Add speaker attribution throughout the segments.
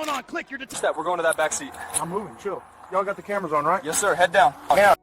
Speaker 1: going on? Click your
Speaker 2: Step, we're going to that back seat.
Speaker 3: I'm moving, chill. Y'all got the cameras on, right?
Speaker 2: Yes, sir. Head down.
Speaker 3: Yeah.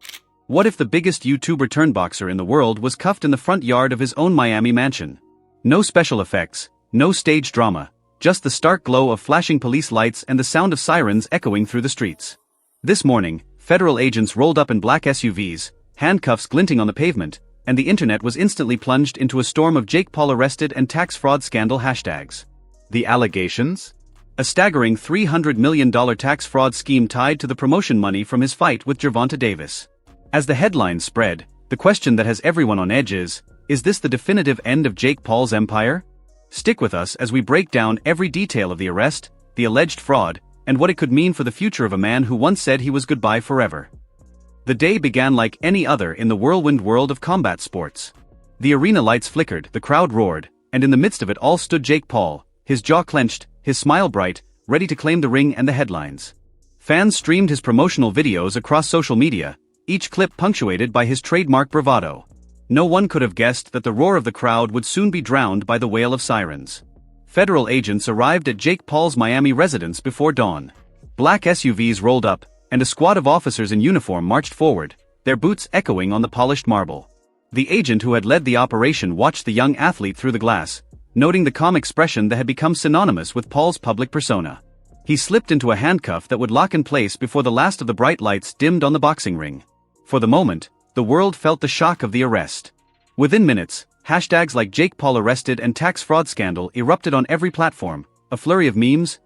Speaker 4: What if the biggest YouTuber turned boxer in the world was cuffed in the front yard of his own Miami mansion? No special effects, no stage drama, just the stark glow of flashing police lights and the sound of sirens echoing through the streets. This morning, federal agents rolled up in black SUVs, handcuffs glinting on the pavement, and the internet was instantly plunged into a storm of Jake Paul arrested and tax fraud scandal hashtags. The allegations? A staggering $300 million tax fraud scheme tied to the promotion money from his fight with Gervonta Davis. As the headlines spread, the question that has everyone on edge is this the definitive end of Jake Paul's empire? Stick with us as we break down every detail of the arrest, the alleged fraud, and what it could mean for the future of a man who once said he was goodbye forever. The day began like any other in the whirlwind world of combat sports. The arena lights flickered, the crowd roared, and in the midst of it all stood Jake Paul, his jaw clenched, his smile bright, ready to claim the ring and the headlines. Fans streamed his promotional videos across social media, each clip punctuated by his trademark bravado. No one could have guessed that the roar of the crowd would soon be drowned by the wail of sirens. Federal agents arrived at Jake Paul's Miami residence before dawn. Black SUVs rolled up, and a squad of officers in uniform marched forward, their boots echoing on the polished marble. The agent who had led the operation watched the young athlete through the glass, noting the calm expression that had become synonymous with Paul's public persona. He slipped into a handcuff that would lock in place before the last of the bright lights dimmed on the boxing ring. For the moment, the world felt the shock of the arrest. Within minutes, hashtags like Jake Paul arrested and tax fraud scandal erupted on every platform, a flurry of memes,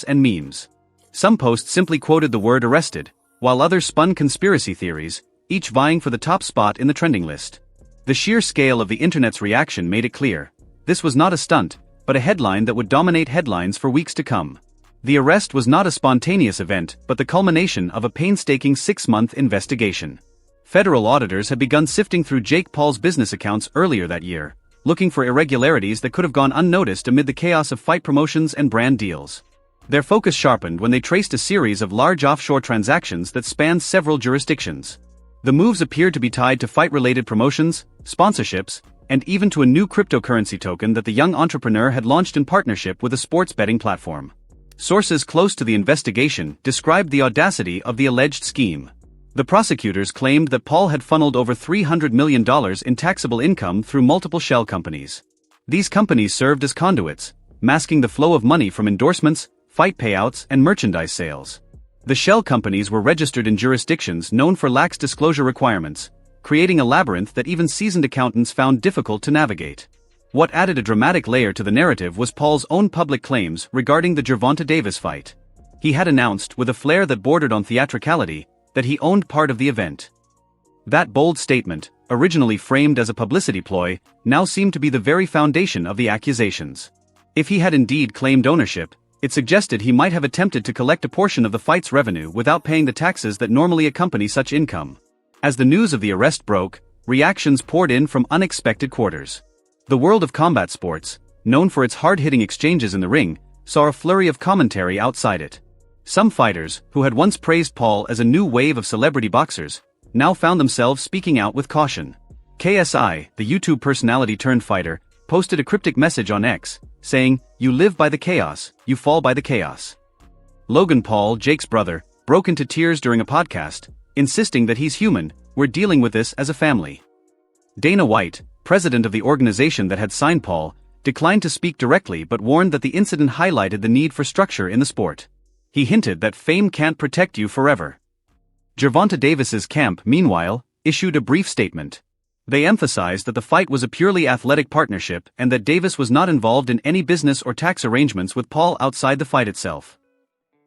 Speaker 4: and memes. Some posts simply quoted the word arrested, while others spun conspiracy theories, each vying for the top spot in the trending list. The sheer scale of the internet's reaction made it clear. This was not a stunt, but a headline that would dominate headlines for weeks to come. The arrest was not a spontaneous event, but the culmination of a painstaking 6-month investigation. Federal auditors had begun sifting through Jake Paul's business accounts earlier that year, looking for irregularities that could have gone unnoticed amid the chaos of fight promotions and brand deals. Their focus sharpened when they traced a series of large offshore transactions that spanned several jurisdictions. The moves appeared to be tied to fight-related promotions, sponsorships, and even to a new cryptocurrency token that the young entrepreneur had launched in partnership with a sports betting platform. Sources close to the investigation described the audacity of the alleged scheme. The prosecutors claimed that Paul had funneled over $300 million in taxable income through multiple shell companies. These companies served as conduits, masking the flow of money from endorsements, fight payouts, and merchandise sales. The shell companies were registered in jurisdictions known for lax disclosure requirements, creating a labyrinth that even seasoned accountants found difficult to navigate. What added a dramatic layer to the narrative was Paul's own public claims regarding the Gervonta Davis fight. He had announced, with a flair that bordered on theatricality, that he owned part of the event. That bold statement, originally framed as a publicity ploy, now seemed to be the very foundation of the accusations. If he had indeed claimed ownership, it suggested he might have attempted to collect a portion of the fight's revenue without paying the taxes that normally accompany such income. As the news of the arrest broke, reactions poured in from unexpected quarters. The world of combat sports, known for its hard-hitting exchanges in the ring, saw a flurry of commentary outside it. Some fighters, who had once praised Paul as a new wave of celebrity boxers, now found themselves speaking out with caution. KSI, the YouTube personality-turned-fighter, posted a cryptic message on X, saying, "You live by the chaos, you fall by the chaos." Logan Paul, Jake's brother, broke into tears during a podcast, insisting that he's human, we're dealing with this as a family. Dana White, president of the organization that had signed Paul, declined to speak directly but warned that the incident highlighted the need for structure in the sport. He hinted that fame can't protect you forever. Gervonta Davis's camp, meanwhile, issued a brief statement. They emphasized that the fight was a purely athletic partnership and that Davis was not involved in any business or tax arrangements with Paul outside the fight itself.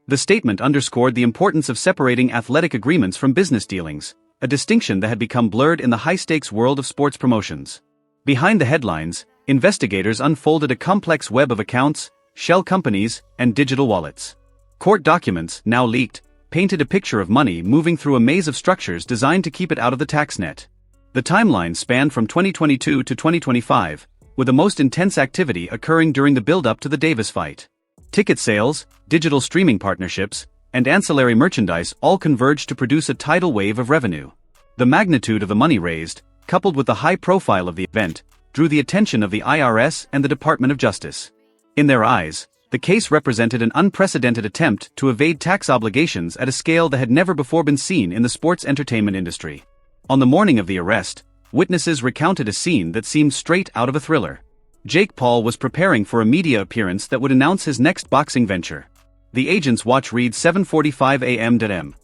Speaker 4: The statement underscored the importance of separating athletic agreements from business dealings, a distinction that had become blurred in the high-stakes world of sports promotions. Behind the headlines, investigators unfolded a complex web of accounts, shell companies, and digital wallets. Court documents, now leaked, painted a picture of money moving through a maze of structures designed to keep it out of the tax net. The timeline spanned from 2022 to 2025, with the most intense activity occurring during the build-up to the Davis fight. Ticket sales, digital streaming partnerships, and ancillary merchandise all converged to produce a tidal wave of revenue. The magnitude of the money raised, coupled with the high profile of the event, drew the attention of the IRS and the Department of Justice. In their eyes, The case represented an unprecedented attempt to evade tax obligations at a scale that had never before been seen in the sports entertainment industry. On the morning of the arrest, witnesses recounted a scene that seemed straight out of a thriller. Jake Paul was preparing for a media appearance that would announce his next boxing venture. The agent's watch read 7:45 a.m.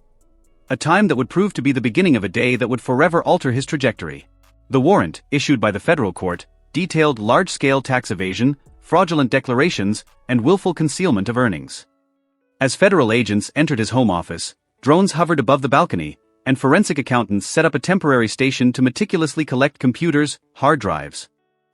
Speaker 4: A time that would prove to be the beginning of a day that would forever alter his trajectory. The warrant, issued by the federal court, detailed large-scale tax evasion, fraudulent declarations, and willful concealment of earnings. As federal agents entered his home office, drones hovered above the balcony, and forensic accountants set up a temporary station to meticulously collect computers, hard drives,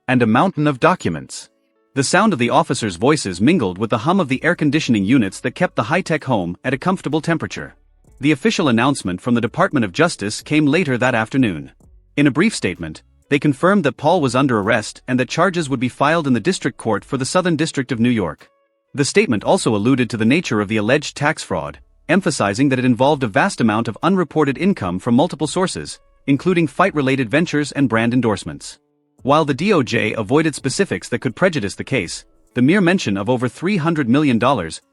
Speaker 4: and a mountain of documents. The sound of the officers' voices mingled with the hum of the air conditioning units that kept the high-tech home at a comfortable temperature. The official announcement from the Department of Justice came later that afternoon. In a brief statement, they confirmed that Paul was under arrest and that charges would be filed in the district court for the Southern District of New York. The statement also alluded to the nature of the alleged tax fraud, emphasizing that it involved a vast amount of unreported income from multiple sources, including fight-related ventures and brand endorsements. While the DOJ avoided specifics that could prejudice the case, the mere mention of over $300 million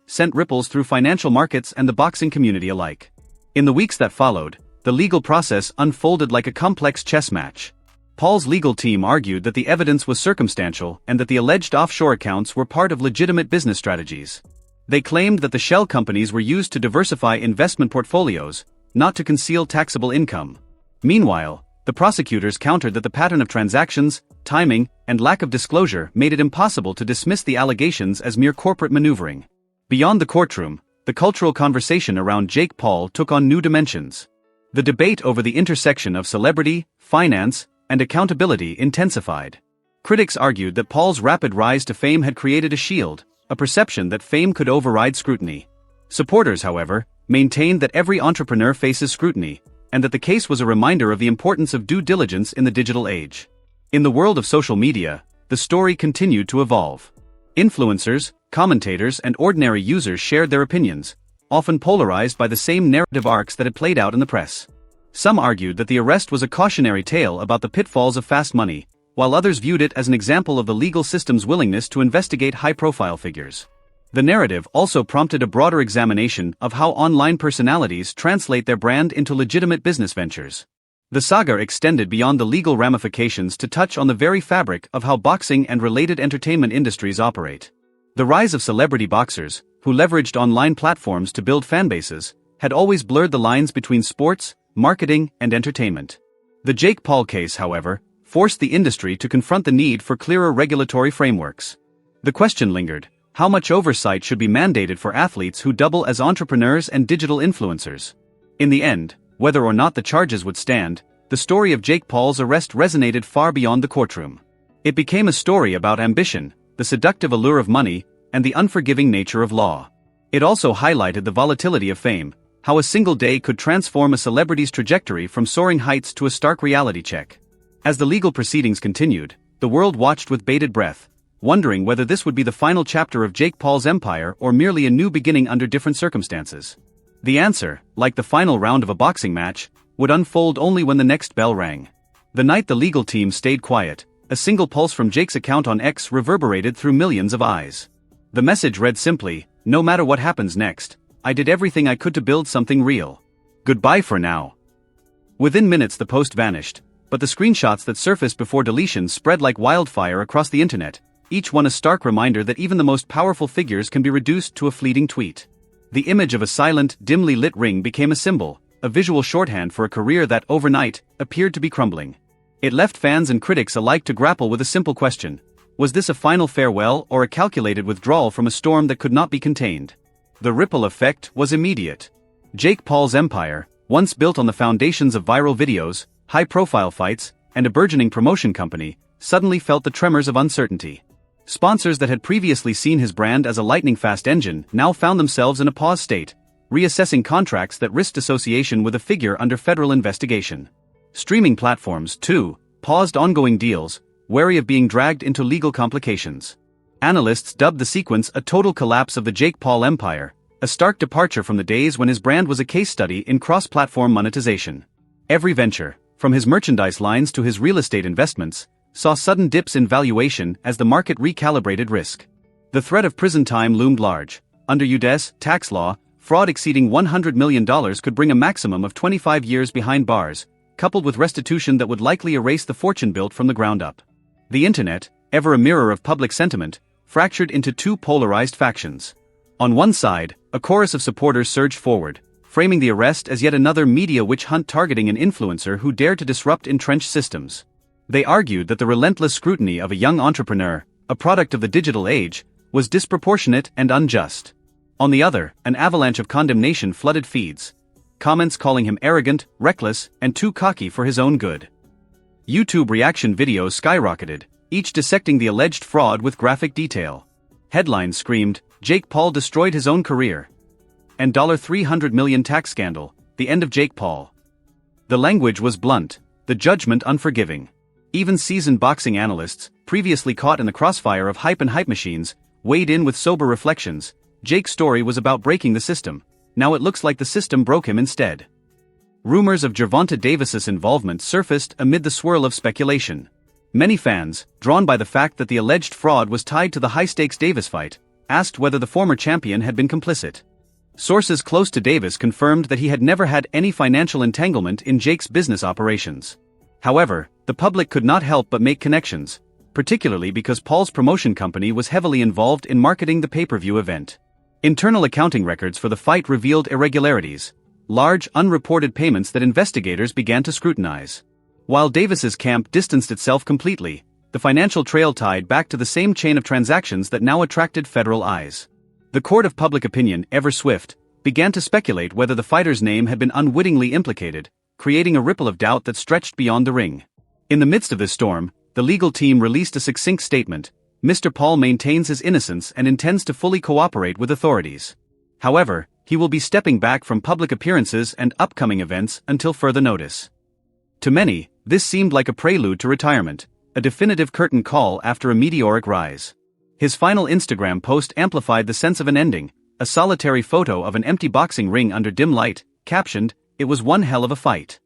Speaker 4: sent ripples through financial markets and the boxing community alike. In the weeks that followed, the legal process unfolded like a complex chess match. Paul's legal team argued that the evidence was circumstantial and that the alleged offshore accounts were part of legitimate business strategies. They claimed that the shell companies were used to diversify investment portfolios, not to conceal taxable income. Meanwhile, the prosecutors countered that the pattern of transactions, timing, and lack of disclosure made it impossible to dismiss the allegations as mere corporate maneuvering. Beyond the courtroom, the cultural conversation around Jake Paul took on new dimensions. The debate over the intersection of celebrity, finance, and accountability intensified. Critics argued that Paul's rapid rise to fame had created a shield, a perception that fame could override scrutiny. Supporters, however, maintained that every entrepreneur faces scrutiny, and that the case was a reminder of the importance of due diligence in the digital age. In the world of social media, the story continued to evolve. Influencers, commentators, and ordinary users shared their opinions, often polarized by the same narrative arcs that had played out in the press. Some argued that the arrest was a cautionary tale about the pitfalls of fast money, while others viewed it as an example of the legal system's willingness to investigate high-profile figures. The narrative also prompted a broader examination of how online personalities translate their brand into legitimate business ventures. The saga extended beyond the legal ramifications to touch on the very fabric of how boxing and related entertainment industries operate. The rise of celebrity boxers, who leveraged online platforms to build fanbases, had always blurred the lines between sports, marketing, and entertainment. The Jake Paul case, however, forced the industry to confront the need for clearer regulatory frameworks. The question lingered: how much oversight should be mandated for athletes who double as entrepreneurs and digital influencers? In the end, whether or not the charges would stand, the story of Jake Paul's arrest resonated far beyond the courtroom. It became a story about ambition, the seductive allure of money, and the unforgiving nature of law. It also highlighted the volatility of fame, how a single day could transform a celebrity's trajectory from soaring heights to a stark reality check. As the legal proceedings continued, the world watched with bated breath, wondering whether this would be the final chapter of Jake Paul's empire or merely a new beginning under different circumstances. The answer, like the final round of a boxing match, would unfold only when the next bell rang. The night the legal team stayed quiet, a single pulse from Jake's account on X reverberated through millions of eyes. The message read simply, "No matter what happens next, I did everything I could to build something real. Goodbye for now." Within minutes the post vanished, but the screenshots that surfaced before deletion spread like wildfire across the internet, each one a stark reminder that even the most powerful figures can be reduced to a fleeting tweet. The image of a silent, dimly lit ring became a symbol, a visual shorthand for a career that, overnight, appeared to be crumbling. It left fans and critics alike to grapple with a simple question: was this a final farewell or a calculated withdrawal from a storm that could not be contained? The ripple effect was immediate. Jake Paul's empire, once built on the foundations of viral videos, high-profile fights, and a burgeoning promotion company, suddenly felt the tremors of uncertainty. Sponsors that had previously seen his brand as a lightning-fast engine now found themselves in a pause state, reassessing contracts that risked association with a figure under federal investigation. Streaming platforms, too, paused ongoing deals, wary of being dragged into legal complications. Analysts dubbed the sequence a total collapse of the Jake Paul empire, a stark departure from the days when his brand was a case study in cross-platform monetization. Every venture, from his merchandise lines to his real estate investments, saw sudden dips in valuation as the market recalibrated risk. The threat of prison time loomed large. Under U.S. tax law, fraud exceeding $100 million could bring a maximum of 25 years behind bars, coupled with restitution that would likely erase the fortune built from the ground up. The internet, ever a mirror of public sentiment, fractured into two polarized factions. On one side, a chorus of supporters surged forward, framing the arrest as yet another media witch hunt targeting an influencer who dared to disrupt entrenched systems. They argued that the relentless scrutiny of a young entrepreneur, a product of the digital age, was disproportionate and unjust. On the other, an avalanche of condemnation flooded feeds, comments calling him arrogant, reckless, and too cocky for his own good. YouTube reaction videos skyrocketed, each dissecting the alleged fraud with graphic detail. Headlines screamed, "Jake Paul destroyed his own career," and $300 million tax scandal, the end of Jake Paul. The language was blunt, the judgment unforgiving. Even seasoned boxing analysts, previously caught in the crossfire of hype and hype machines, weighed in with sober reflections. Jake's story was about breaking the system. Now it looks like the system broke him instead. Rumors of Gervonta Davis's involvement surfaced amid the swirl of speculation. Many fans, drawn by the fact that the alleged fraud was tied to the high-stakes Davis fight, asked whether the former champion had been complicit. Sources close to Davis confirmed that he had never had any financial entanglement in Jake's business operations. However, the public could not help but make connections, particularly because Paul's promotion company was heavily involved in marketing the pay-per-view event. Internal accounting records for the fight revealed irregularities, large unreported payments that investigators began to scrutinize. While Davis's camp distanced itself completely, the financial trail tied back to the same chain of transactions that now attracted federal eyes. The court of public opinion, ever swift, began to speculate whether the fighter's name had been unwittingly implicated, creating a ripple of doubt that stretched beyond the ring. In the midst of this storm, the legal team released a succinct statement. Mr. Paul maintains his innocence and intends to fully cooperate with authorities. However, he will be stepping back from public appearances and upcoming events until further notice. To many, this seemed like a prelude to retirement, a definitive curtain call after a meteoric rise. His final Instagram post amplified the sense of an ending, a solitary photo of an empty boxing ring under dim light, captioned, "It was one hell of a fight."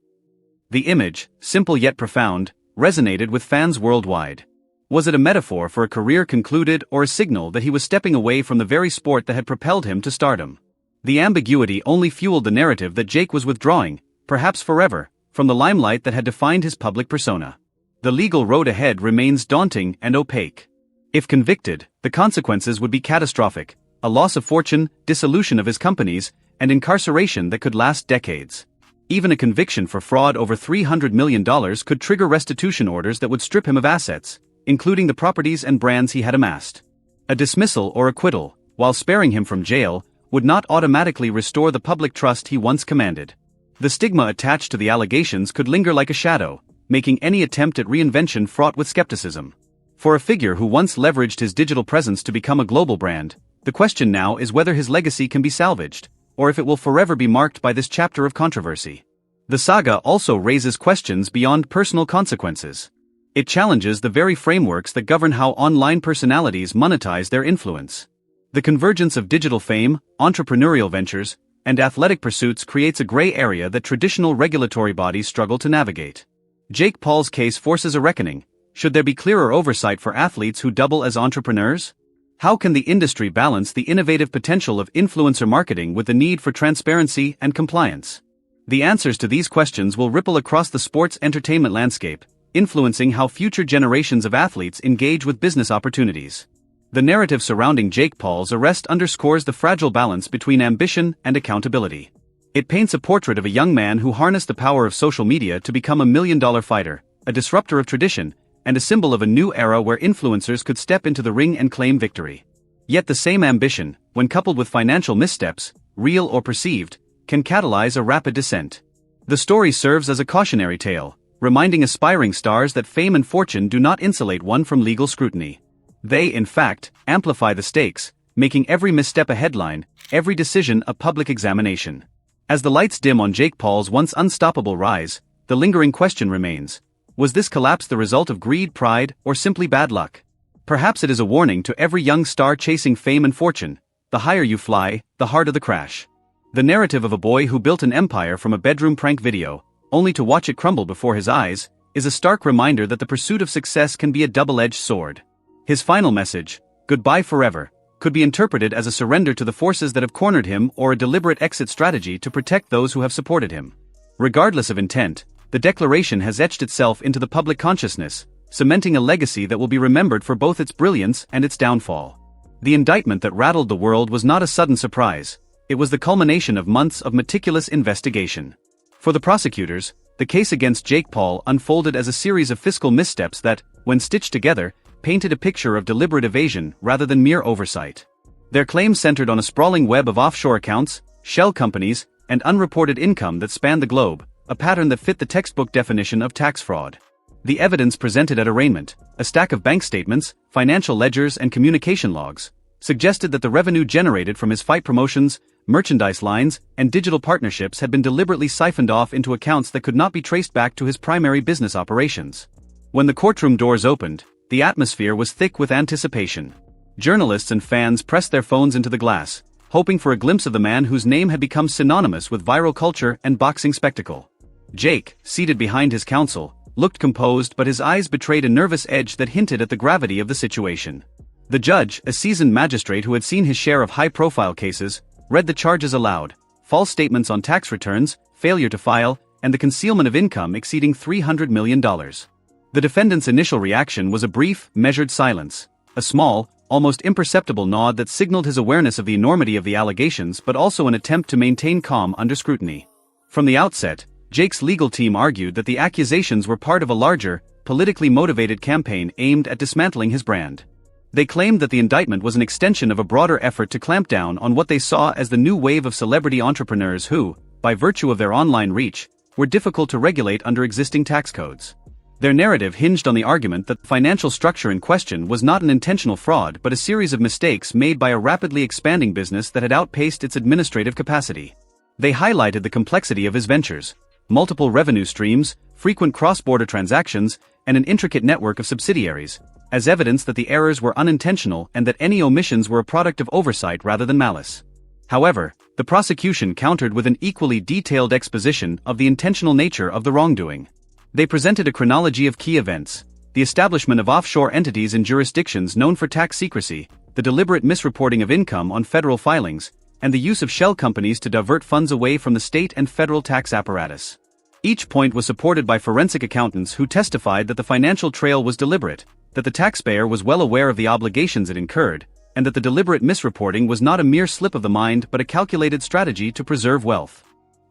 Speaker 4: The image, simple yet profound, resonated with fans worldwide. Was it a metaphor for a career concluded or a signal that he was stepping away from the very sport that had propelled him to stardom? The ambiguity only fueled the narrative that Jake was withdrawing, perhaps forever, from the limelight that had defined his public persona. The legal road ahead remains daunting and opaque. If convicted, the consequences would be catastrophic: a loss of fortune, dissolution of his companies, and incarceration that could last decades. Even a conviction for fraud over $300 million could trigger restitution orders that would strip him of assets, including the properties and brands he had amassed. A dismissal or acquittal, while sparing him from jail, would not automatically restore the public trust he once commanded. The stigma attached to the allegations could linger like a shadow, making any attempt at reinvention fraught with skepticism. For a figure who once leveraged his digital presence to become a global brand, the question now is whether his legacy can be salvaged, or if it will forever be marked by this chapter of controversy. The saga also raises questions beyond personal consequences. It challenges the very frameworks that govern how online personalities monetize their influence. The convergence of digital fame, entrepreneurial ventures, and athletic pursuits creates a gray area that traditional regulatory bodies struggle to navigate. Jake Paul's case forces a reckoning. Should there be clearer oversight for athletes who double as entrepreneurs? How can the industry balance the innovative potential of influencer marketing with the need for transparency and compliance? The answers to these questions will ripple across the sports entertainment landscape, influencing how future generations of athletes engage with business opportunities. The narrative surrounding Jake Paul's arrest underscores the fragile balance between ambition and accountability. It paints a portrait of a young man who harnessed the power of social media to become a million-dollar fighter, a disruptor of tradition, and a symbol of a new era where influencers could step into the ring and claim victory. Yet the same ambition, when coupled with financial missteps, real or perceived, can catalyze a rapid descent. The story serves as a cautionary tale, reminding aspiring stars that fame and fortune do not insulate one from legal scrutiny. They, in fact, amplify the stakes, making every misstep a headline, every decision a public examination. As the lights dim on Jake Paul's once unstoppable rise, the lingering question remains: was this collapse the result of greed, pride, or simply bad luck? Perhaps it is a warning to every young star chasing fame and fortune: the higher you fly, the harder the crash. The narrative of a boy who built an empire from a bedroom prank video, only to watch it crumble before his eyes, is a stark reminder that the pursuit of success can be a double-edged sword. His final message, "Goodbye forever," could be interpreted as a surrender to the forces that have cornered him or a deliberate exit strategy to protect those who have supported him. Regardless of intent, the declaration has etched itself into the public consciousness, cementing a legacy that will be remembered for both its brilliance and its downfall. The indictment that rattled the world was not a sudden surprise. It was the culmination of months of meticulous investigation. For the prosecutors, the case against Jake Paul unfolded as a series of fiscal missteps that, when stitched together, painted a picture of deliberate evasion rather than mere oversight. Their claims centered on a sprawling web of offshore accounts, shell companies, and unreported income that spanned the globe, a pattern that fit the textbook definition of tax fraud. The evidence presented at arraignment, a stack of bank statements, financial ledgers and communication logs, suggested that the revenue generated from his fight promotions, merchandise lines, and digital partnerships had been deliberately siphoned off into accounts that could not be traced back to his primary business operations. When the courtroom doors opened, the atmosphere was thick with anticipation. Journalists and fans pressed their phones into the glass, hoping for a glimpse of the man whose name had become synonymous with viral culture and boxing spectacle. Jake, seated behind his counsel, looked composed, but his eyes betrayed a nervous edge that hinted at the gravity of the situation. The judge, a seasoned magistrate who had seen his share of high-profile cases, read the charges aloud: false statements on tax returns, failure to file, and the concealment of income exceeding $300 million. The defendant's initial reaction was a brief, measured silence, a small, almost imperceptible nod that signaled his awareness of the enormity of the allegations but also an attempt to maintain calm under scrutiny. From the outset, Jake's legal team argued that the accusations were part of a larger, politically motivated campaign aimed at dismantling his brand. They claimed that the indictment was an extension of a broader effort to clamp down on what they saw as the new wave of celebrity entrepreneurs who, by virtue of their online reach, were difficult to regulate under existing tax codes. Their narrative hinged on the argument that the financial structure in question was not an intentional fraud but a series of mistakes made by a rapidly expanding business that had outpaced its administrative capacity. They highlighted the complexity of his ventures: multiple revenue streams, frequent cross-border transactions, and an intricate network of subsidiaries, as evidence that the errors were unintentional and that any omissions were a product of oversight rather than malice. However, the prosecution countered with an equally detailed exposition of the intentional nature of the wrongdoing. They presented a chronology of key events: the establishment of offshore entities in jurisdictions known for tax secrecy, the deliberate misreporting of income on federal filings, and the use of shell companies to divert funds away from the state and federal tax apparatus. Each point was supported by forensic accountants who testified that the financial trail was deliberate, that the taxpayer was well aware of the obligations it incurred, and that the deliberate misreporting was not a mere slip of the mind but a calculated strategy to preserve wealth.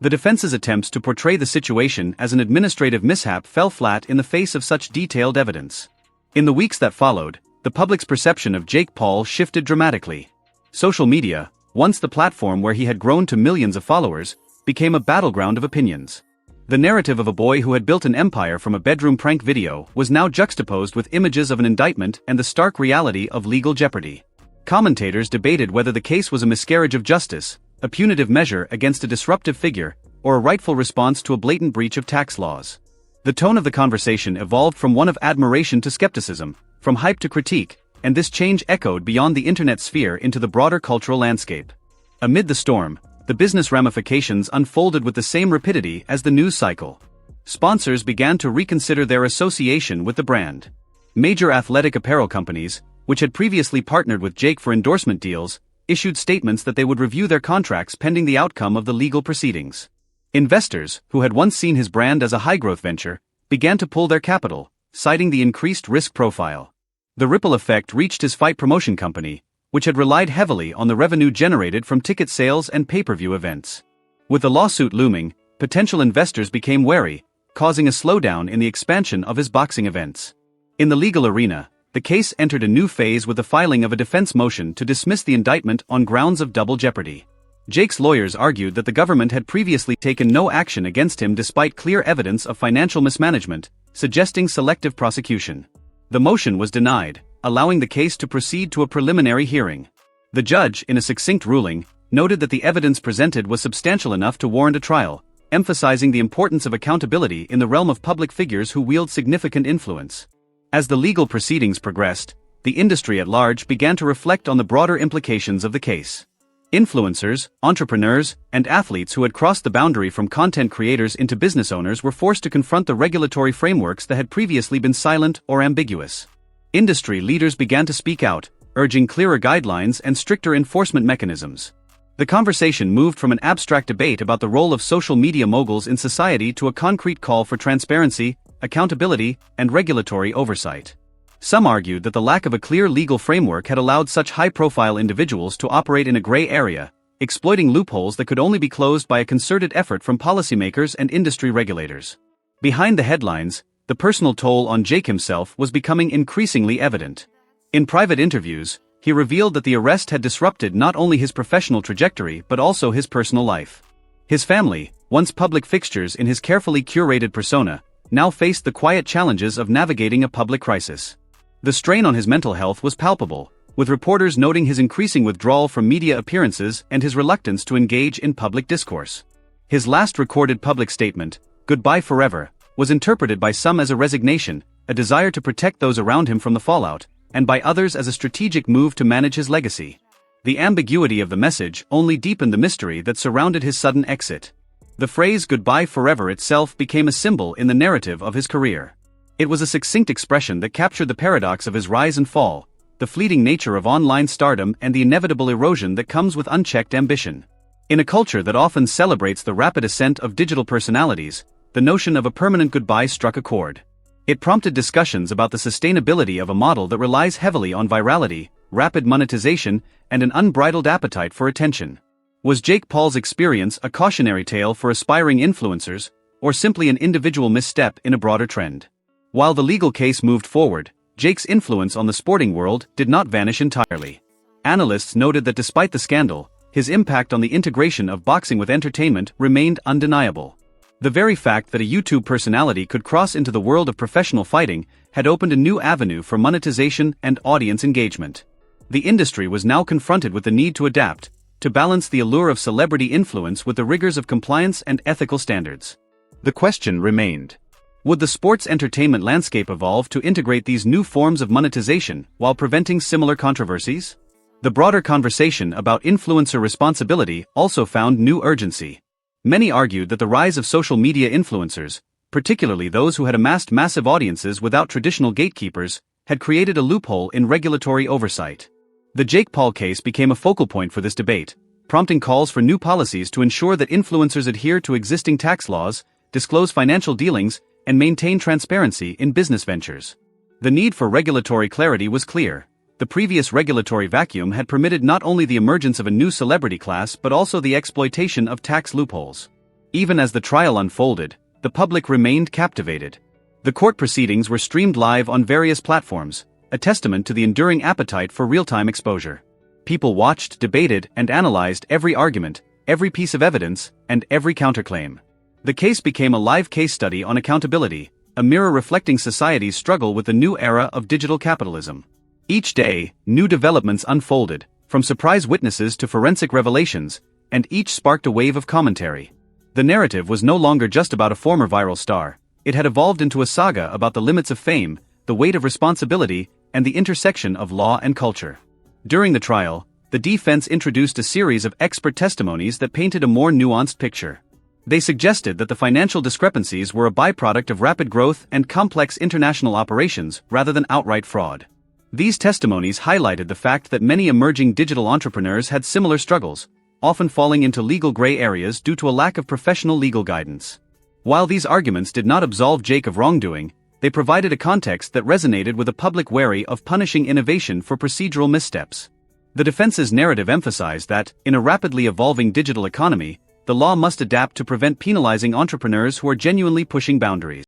Speaker 4: The defense's attempts to portray the situation as an administrative mishap fell flat in the face of such detailed evidence. In the weeks that followed, the public's perception of Jake Paul shifted dramatically. Social media, once the platform where he had grown to millions of followers, became a battleground of opinions. The narrative of a boy who had built an empire from a bedroom prank video was now juxtaposed with images of an indictment and the stark reality of legal jeopardy. Commentators debated whether the case was a miscarriage of justice, a punitive measure against a disruptive figure, or a rightful response to a blatant breach of tax laws. The tone of the conversation evolved from one of admiration to skepticism, from hype to critique, and this change echoed beyond the internet sphere into the broader cultural landscape. Amid the storm, the business ramifications unfolded with the same rapidity as the news cycle. Sponsors began to reconsider their association with the brand. Major athletic apparel companies, which had previously partnered with Jake for endorsement deals, issued statements that they would review their contracts pending the outcome of the legal proceedings. Investors, who had once seen his brand as a high-growth venture, began to pull their capital, citing the increased risk profile. The ripple effect reached his fight promotion company, which had relied heavily on the revenue generated from ticket sales and pay-per-view events. With the lawsuit looming, potential investors became wary, causing a slowdown in the expansion of his boxing events. In the legal arena, the case entered a new phase with the filing of a defense motion to dismiss the indictment on grounds of double jeopardy. Jake's lawyers argued that the government had previously taken no action against him despite clear evidence of financial mismanagement, suggesting selective prosecution. The motion was denied, allowing the case to proceed to a preliminary hearing. The judge, in a succinct ruling, noted that the evidence presented was substantial enough to warrant a trial, emphasizing the importance of accountability in the realm of public figures who wield significant influence. As the legal proceedings progressed, the industry at large began to reflect on the broader implications of the case. Influencers, entrepreneurs, and athletes who had crossed the boundary from content creators into business owners were forced to confront the regulatory frameworks that had previously been silent or ambiguous. Industry leaders began to speak out, urging clearer guidelines and stricter enforcement mechanisms. The conversation moved from an abstract debate about the role of social media moguls in society to a concrete call for transparency, accountability, and regulatory oversight. Some argued that the lack of a clear legal framework had allowed such high-profile individuals to operate in a gray area, exploiting loopholes that could only be closed by a concerted effort from policymakers and industry regulators. Behind the headlines, the personal toll on Jake himself was becoming increasingly evident. In private interviews, he revealed that the arrest had disrupted not only his professional trajectory but also his personal life. His family, once public fixtures in his carefully curated persona, now faced the quiet challenges of navigating a public crisis. The strain on his mental health was palpable, with reporters noting his increasing withdrawal from media appearances and his reluctance to engage in public discourse. His last recorded public statement, "Goodbye forever," was interpreted by some as a resignation, a desire to protect those around him from the fallout, and by others as a strategic move to manage his legacy. The ambiguity of the message only deepened the mystery that surrounded his sudden exit. The phrase "goodbye forever" itself became a symbol in the narrative of his career. It was a succinct expression that captured the paradox of his rise and fall, the fleeting nature of online stardom and the inevitable erosion that comes with unchecked ambition. In a culture that often celebrates the rapid ascent of digital personalities, the notion of a permanent goodbye struck a chord. It prompted discussions about the sustainability of a model that relies heavily on virality, rapid monetization, and an unbridled appetite for attention. Was Jake Paul's experience a cautionary tale for aspiring influencers, or simply an individual misstep in a broader trend? While the legal case moved forward, Jake's influence on the sporting world did not vanish entirely. Analysts noted that despite the scandal, his impact on the integration of boxing with entertainment remained undeniable. The very fact that a YouTube personality could cross into the world of professional fighting had opened a new avenue for monetization and audience engagement. The industry was now confronted with the need to adapt, to balance the allure of celebrity influence with the rigors of compliance and ethical standards. The question remained: would the sports entertainment landscape evolve to integrate these new forms of monetization while preventing similar controversies? The broader conversation about influencer responsibility also found new urgency. Many argued that the rise of social media influencers, particularly those who had amassed massive audiences without traditional gatekeepers, had created a loophole in regulatory oversight. The Jake Paul case became a focal point for this debate, prompting calls for new policies to ensure that influencers adhere to existing tax laws, disclose financial dealings, and maintain transparency in business ventures. The need for regulatory clarity was clear. The previous regulatory vacuum had permitted not only the emergence of a new celebrity class but also the exploitation of tax loopholes. Even as the trial unfolded, the public remained captivated. The court proceedings were streamed live on various platforms, a testament to the enduring appetite for real-time exposure. People watched, debated, and analyzed every argument, every piece of evidence, and every counterclaim. The case became a live case study on accountability, a mirror reflecting society's struggle with the new era of digital capitalism. Each day, new developments unfolded, from surprise witnesses to forensic revelations, and each sparked a wave of commentary. The narrative was no longer just about a former viral star. It had evolved into a saga about the limits of fame, the weight of responsibility, and the intersection of law and culture. During the trial, the defense introduced a series of expert testimonies that painted a more nuanced picture. They suggested that the financial discrepancies were a byproduct of rapid growth and complex international operations rather than outright fraud. These testimonies highlighted the fact that many emerging digital entrepreneurs had similar struggles, often falling into legal gray areas due to a lack of professional legal guidance. While these arguments did not absolve Jake of wrongdoing, they provided a context that resonated with a public wary of punishing innovation for procedural missteps. The defense's narrative emphasized that, in a rapidly evolving digital economy, the law must adapt to prevent penalizing entrepreneurs who are genuinely pushing boundaries.